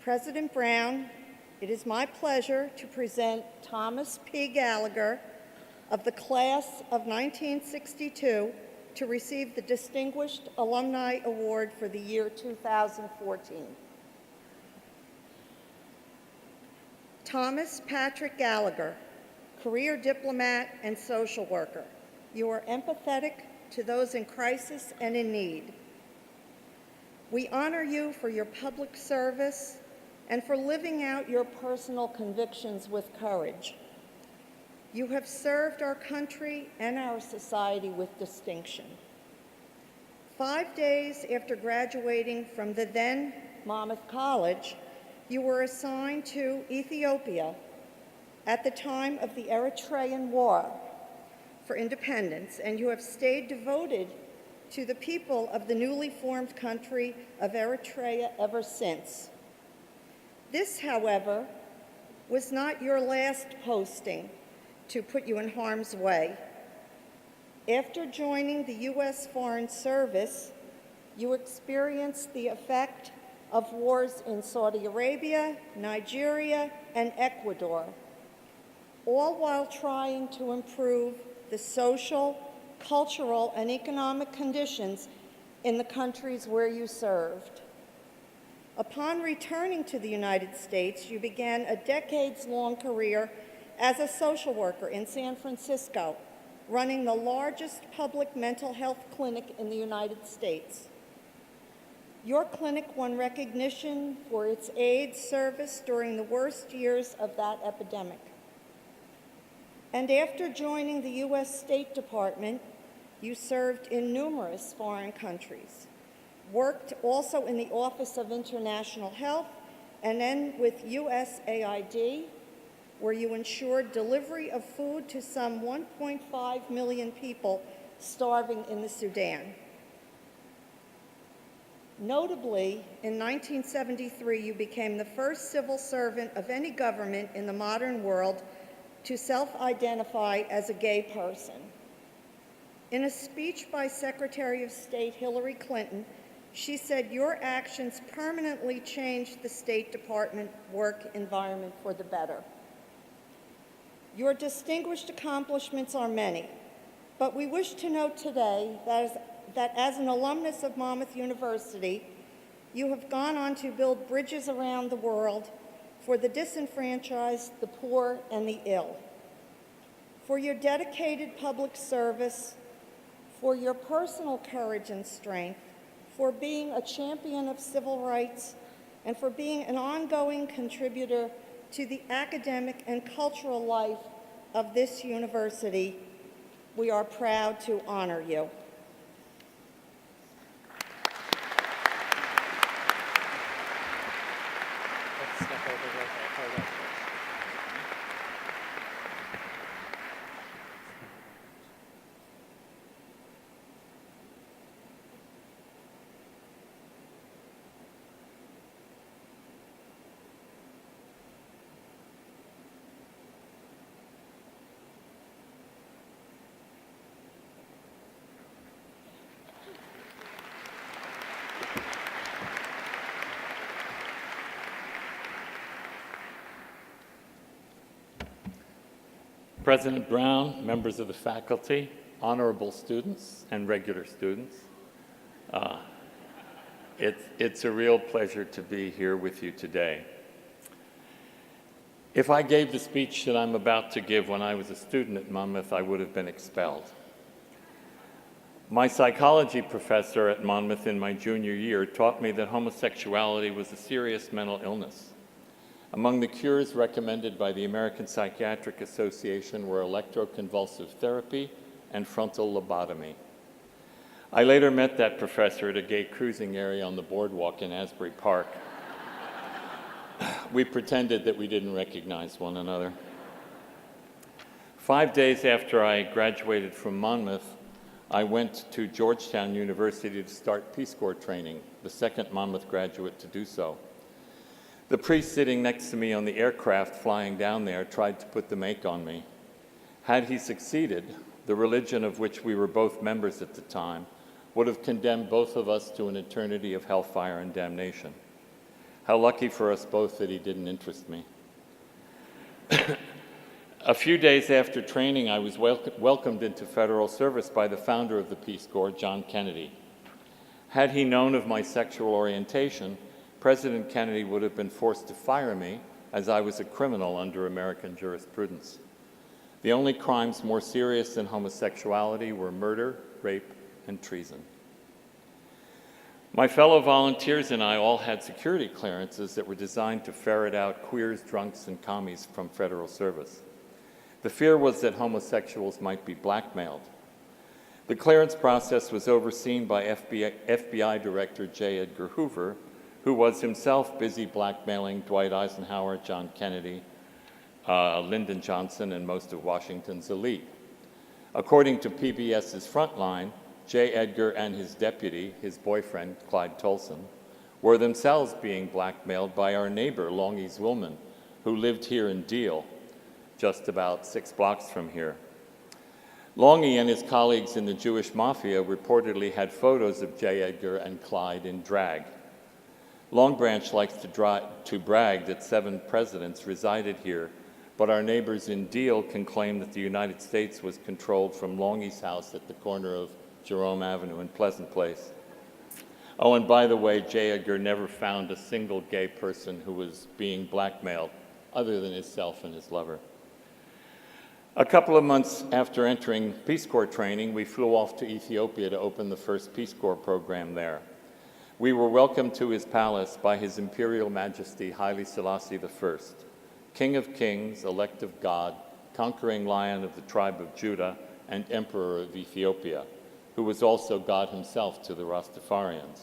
President Brown, it is my pleasure to present Thomas P. Gallagher of the class of 1962 to receive the Distinguished Alumni Award for the year 2014. Thomas Patrick Gallagher, career diplomat and social worker. You are empathetic to those in crisis and in need. We honor you for your public service and for living out your personal convictions with courage. You have served our country and our society with distinction. 5 days after graduating from the then Monmouth College, you were assigned to Ethiopia at the time of the Eritrean War for independence, and you have stayed devoted to the people of the newly formed country of Eritrea ever since. This, however, was not your last posting to put you in harm's way. After joining the U.S. Foreign Service, you experienced the effect of wars in Saudi Arabia, Nigeria, and Ecuador, all while trying to improve the social, cultural, and economic conditions in the countries where you served. Upon returning to the United States, you began a decades-long career as a social worker in San Francisco, running the largest public mental health clinic in the United States. Your clinic won recognition for its AIDS service during the worst years of that epidemic. And after joining the U.S. State Department, you served in numerous foreign countries, worked also in the Office of International Health, and then with USAID, where you ensured delivery of food to some 1.5 million people starving in the Sudan. Notably, in 1973, you became the first civil servant of any government in the modern world to self-identify as a gay person. In a speech by Secretary of State Hillary Clinton, she said your actions permanently changed the State Department work environment for the better. Your distinguished accomplishments are many, but we wish to note today that as an alumnus of Monmouth University, you have gone on to build bridges around the world for the disenfranchised, the poor, and the ill. For your dedicated public service, for your personal courage and strength, for being a champion of civil rights, and for being an ongoing contributor to the academic and cultural life of this university, we are proud to honor you. President Brown, members of the faculty, honorable students, and regular students, it's a real pleasure to be here with you today. If I gave the speech that I'm about to give when I was a student at Monmouth, I would have been expelled. My psychology professor at Monmouth in my junior year taught me that homosexuality was a serious mental illness. Among the cures recommended by the American Psychiatric Association were electroconvulsive therapy and frontal lobotomy. I later met that professor at a gay cruising area on the boardwalk in Asbury Park. We pretended that we didn't recognize one another. 5 days after I graduated from Monmouth, I went to Georgetown University to start Peace Corps training, the second Monmouth graduate to do so. The priest sitting next to me on the aircraft flying down there tried to put the make on me. Had he succeeded, the religion of which we were both members at the time would have condemned both of us to an eternity of hellfire and damnation. How lucky for us both that he didn't interest me. A few days after training, I was welcomed into federal service by the founder of the Peace Corps, John Kennedy. Had he known of my sexual orientation, President Kennedy would have been forced to fire me, as I was a criminal under American jurisprudence. The only crimes more serious than homosexuality were murder, rape, and treason. My fellow volunteers and I all had security clearances that were designed to ferret out queers, drunks, and commies from federal service. The fear was that homosexuals might be blackmailed. The clearance process was overseen by FBI Director J. Edgar Hoover, who was himself busy blackmailing Dwight Eisenhower, John Kennedy, Lyndon Johnson, and most of Washington's elite. According to PBS's Frontline, J. Edgar and his deputy, his boyfriend, Clyde Tolson, were themselves being blackmailed by our neighbor, Longies Willman, who lived here in Deal, just about 6 blocks from here. Longy and his colleagues in the Jewish Mafia reportedly had photos of J. Edgar and Clyde in drag. Long Branch likes to brag that 7 presidents resided here, but our neighbors in Deal can claim that the United States was controlled from Longy's house at the corner of Jerome Avenue and Pleasant Place. Oh, and by the way, J. Edgar never found a single gay person who was being blackmailed other than himself and his lover. A couple of months after entering Peace Corps training, we flew off to Ethiopia to open the first Peace Corps program there. We were welcomed to his palace by His Imperial Majesty Haile Selassie I, King of Kings, elect of God, conquering lion of the tribe of Judah, and Emperor of Ethiopia, who was also God himself to the Rastafarians.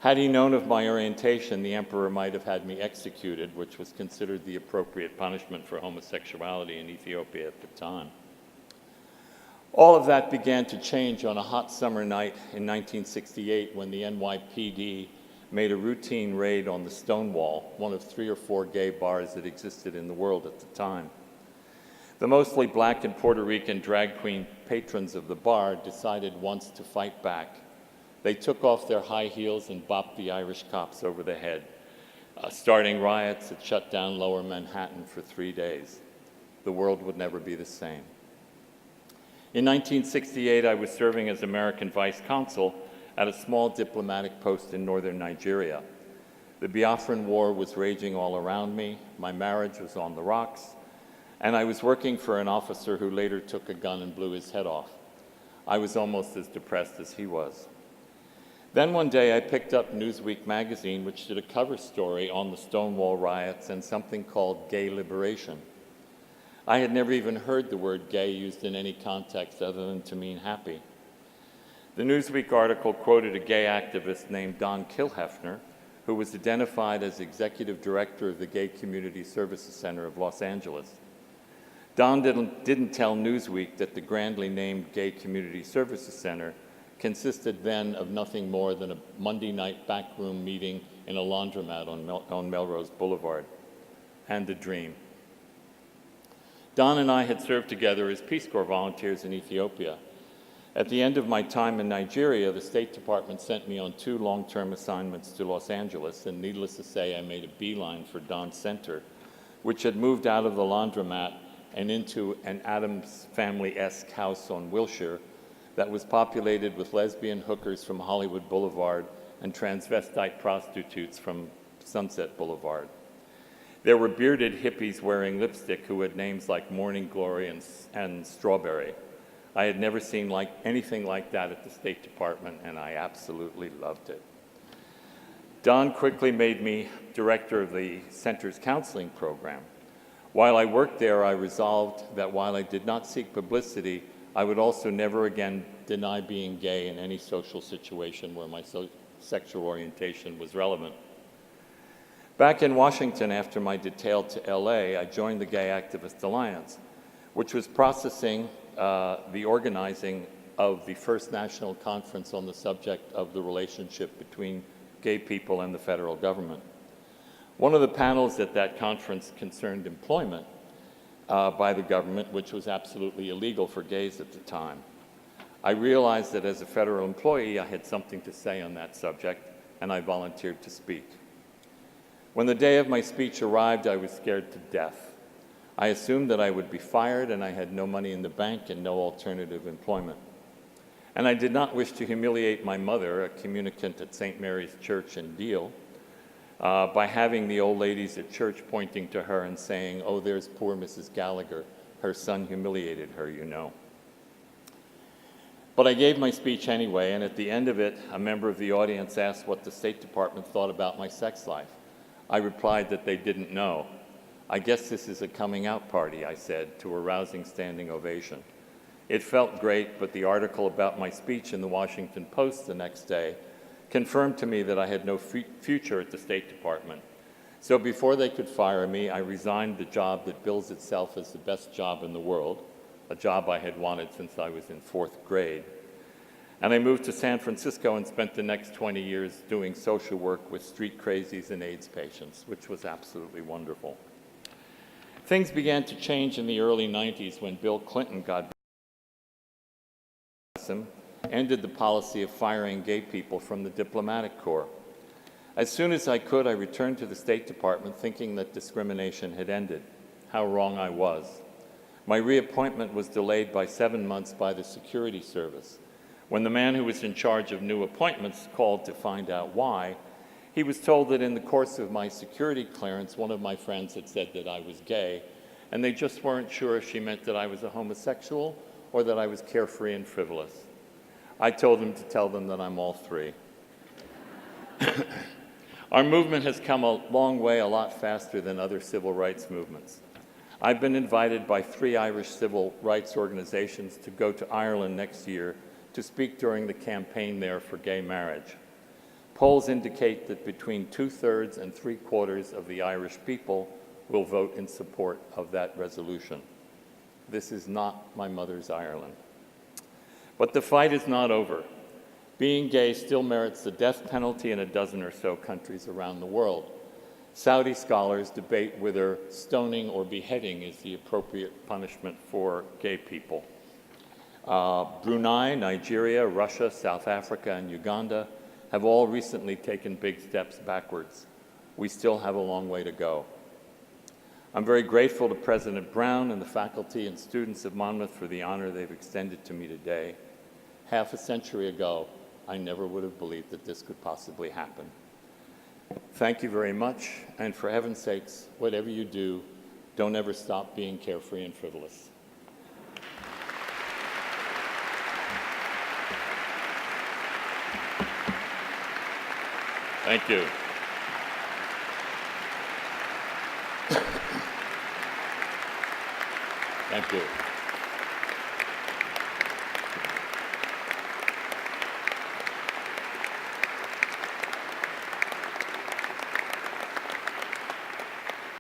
Had he known of my orientation, the emperor might have had me executed, which was considered the appropriate punishment for homosexuality in Ethiopia at the time. All of that began to change on a hot summer night in 1968 when the NYPD made a routine raid on the Stonewall, one of 3 or 4 gay bars that existed in the world at the time. The mostly black and Puerto Rican drag queen patrons of the bar decided once to fight back. They took off their high heels and bopped the Irish cops over the head, starting riots that shut down Lower Manhattan for 3 days. The world would never be the same. In 1968, I was serving as American Vice Consul at a small diplomatic post in northern Nigeria. The Biafran War was raging all around me, my marriage was on the rocks, and I was working for an officer who later took a gun and blew his head off. I was almost as depressed as he was. Then one day I picked up Newsweek magazine, which did a cover story on the Stonewall riots and something called gay liberation. I had never even heard the word gay used in any context other than to mean happy. The Newsweek article quoted a gay activist named Don Kilhefner, who was identified as executive director of the Gay Community Services Center of Los Angeles. Don didn't tell Newsweek that the grandly named Gay Community Services Center consisted then of nothing more than a Monday night backroom meeting in a laundromat on Melrose Boulevard, and a dream. Don and I had served together as Peace Corps volunteers in Ethiopia. At the end of my time in Nigeria, the State Department sent me on 2 long-term assignments to Los Angeles, and needless to say, I made a beeline for Don's center, which had moved out of the laundromat and into an Addams Family-esque house on Wilshire that was populated with lesbian hookers from Hollywood Boulevard and transvestite prostitutes from Sunset Boulevard. There were bearded hippies wearing lipstick who had names like Morning Glory and Strawberry. I had never seen anything like that at the State Department, and I absolutely loved it. Don quickly made me director of the center's counseling program. While I worked there, I resolved that while I did not seek publicity, I would also never again deny being gay in any social situation where my sexual orientation was relevant. Back in Washington, after my detail to LA, I joined the Gay Activist Alliance, which was processing the organizing of the first national conference on the subject of the relationship between gay people and the federal government. One of the panels at that conference concerned employment by the government, which was absolutely illegal for gays at the time. I realized that as a federal employee, I had something to say on that subject, and I volunteered to speak. When the day of my speech arrived, I was scared to death. I assumed that I would be fired and I had no money in the bank and no alternative employment. And I did not wish to humiliate my mother, a communicant at St. Mary's Church in Deal, by having the old ladies at church pointing to her and saying, "Oh, there's poor Mrs. Gallagher. Her son humiliated her, you know." But I gave my speech anyway, and at the end of it, a member of the audience asked what the State Department thought about my sex life. I replied that they didn't know. "I guess this is a coming out party," I said, to a rousing standing ovation. It felt great, but the article about my speech in the Washington Post the next day confirmed to me that I had no future at the State Department. So before they could fire me, I resigned the job that bills itself as the best job in the world, a job I had wanted since I was in 4th grade. And I moved to San Francisco and spent the next 20 years doing social work with street crazies and AIDS patients, which was absolutely wonderful. Things began to change in the early 90s when Bill Clinton, God bless him, ended the policy of firing gay people from the diplomatic corps. As soon as I could, I returned to the State Department thinking that discrimination had ended. How wrong I was. My reappointment was delayed by 7 months by the security service. When the man who was in charge of new appointments called to find out why, he was told that in the course of my security clearance, one of my friends had said that I was gay, and they just weren't sure if she meant that I was a homosexual or that I was carefree and frivolous. I told him to tell them that I'm all three. Our movement has come a long way, a lot faster than other civil rights movements. I've been invited by 3 Irish civil rights organizations to go to Ireland next year to speak during the campaign there for gay marriage. Polls indicate that between 2/3 and 3/4 of the Irish people will vote in support of that resolution. This is not my mother's Ireland. But the fight is not over. Being gay still merits the death penalty in a dozen or so countries around the world. Saudi scholars debate whether stoning or beheading is the appropriate punishment for gay people. Brunei, Nigeria, Russia, South Africa, and Uganda have all recently taken big steps backwards. We still have a long way to go. I'm very grateful to President Brown and the faculty and students of Monmouth for the honor they've extended to me today. Half a century ago, I never would have believed that this could possibly happen. Thank you very much, and for heaven's sakes, whatever you do, don't ever stop being carefree and frivolous. Thank you. Thank you.